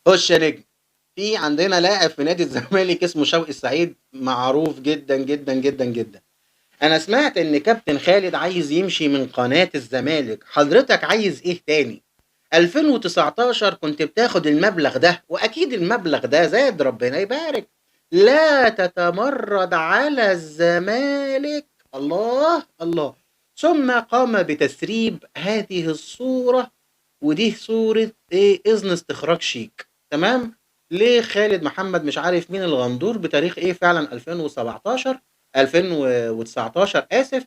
خش يا نجم. في عندنا لاعب في نادي الزمالك اسمه شوقي السعيد، معروف جدا جدا جدا جدا. انا سمعت ان كابتن خالد عايز يمشي من قناة الزمالك، حضرتك عايز ايه تاني؟ 2019 كنت بتاخد المبلغ ده، واكيد المبلغ ده زاد ربنا يبارك. لا تتمرد على الزمالك. الله الله. ثم قام بتسريب هذه الصورة، ودي صورة ايه؟ اذن استخراج شيك. تمام. ليه خالد محمد مش عارف مين الغندور بتاريخ ايه فعلا 2017 2019 اسف.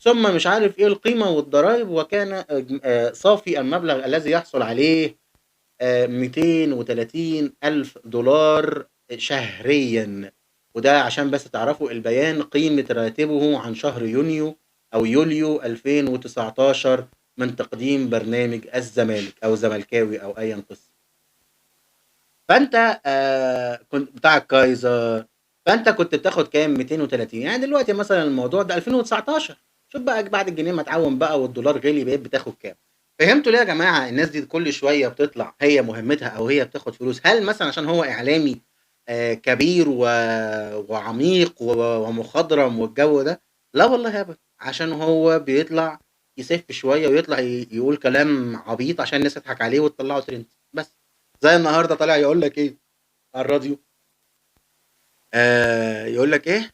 ثم مش عارف ايه القيمة والضرائب، وكان صافي المبلغ الذي يحصل عليه 230 ألف دولار شهريا. وده عشان بس تعرفوا البيان، قيمة راتبه عن شهر يونيو أو يوليو 2019 من تقديم برنامج الزمالك أو زملكاوي أو أيا قصة. فأنت كنت بتاع الكايزر، فأنت كنت بتاخد كام؟ 230. يعني دلوقتي مثلا الموضوع ده 2019، شوف بقى بعد الجنيه ما اتعوم بقى والدولار غلي بقيت بتاخد كام. فهمتوا ليه يا جماعة الناس دي كل شوية بتطلع هي مهمتها أو هي بتاخد فلوس؟ هل مثلا عشان هو إعلامي كبير وعميق ومخضرم والجو ده؟ لا والله أبدا، عشان هو بيطلع يسف شوية ويطلع يقول كلام عبيط عشان الناس تضحك عليه وتطلعه ترند بس. زي النهارده طالع يقول لك ايه على الراديو؟ يقول لك ايه؟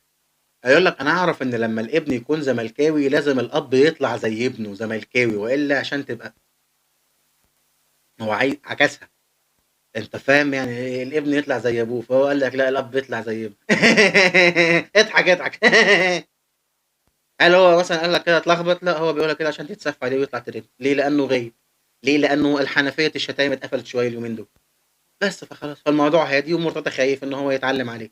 هيقول لك انا اعرف ان لما الابن يكون زملكاوي لازم الاب يطلع زي ابنه زملكاوي، والا عشان تبقى. هو عكسها. انت فاهم يعني إيه الابن يطلع زي ابوه؟ فهو قال لك لا، الاب يطلع زي ابنه. اضحك اضحك. هل هو مثلا قال لك كده اتلخبط؟ لا، هو بيقول لك كده عشان تتسف عليه ويطلع ترند. ليه؟ لانه غيب. ليه؟ لانه الحنفيه الشتايم اتقفلت شويه اليومين دول. بس فخلاص، فالموضوع هادي ومرتضى خايف ان هو يتعلم عليه.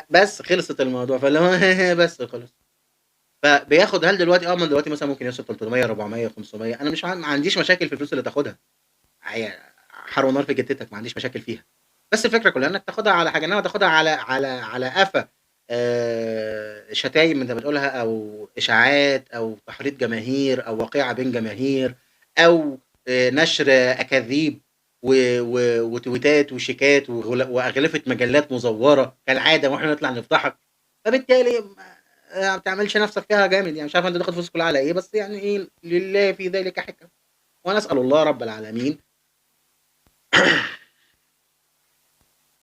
بس خلصت الموضوع، فاللي هو بس خلاص. فبياخد، هل دلوقتي من دلوقتي مثلا ممكن يوصل 300 400 500؟ انا مش ما عنديش مشاكل في الفلوس اللي تاخدها. حر ونار في جتتك، ما عنديش مشاكل فيها. بس الفكره كلها انك تاخدها على حاجه، انما تاخدها على قفا شتايم انت بتقولها، او اشاعات، او تحريض جماهير، او وقيعه بين جماهير، او نشر اكاذيب وتويتات وشيكات واغلفه مجلات مزوره كالعاده، واحنا نطلع نفضحك. فبالتالي ما بتعملش نفسك فيها جامد. يعني مش عارف انت تاخد فلوس كلها على ايه، بس يعني ايه، لله في ذلك حكم. ونسال الله رب العالمين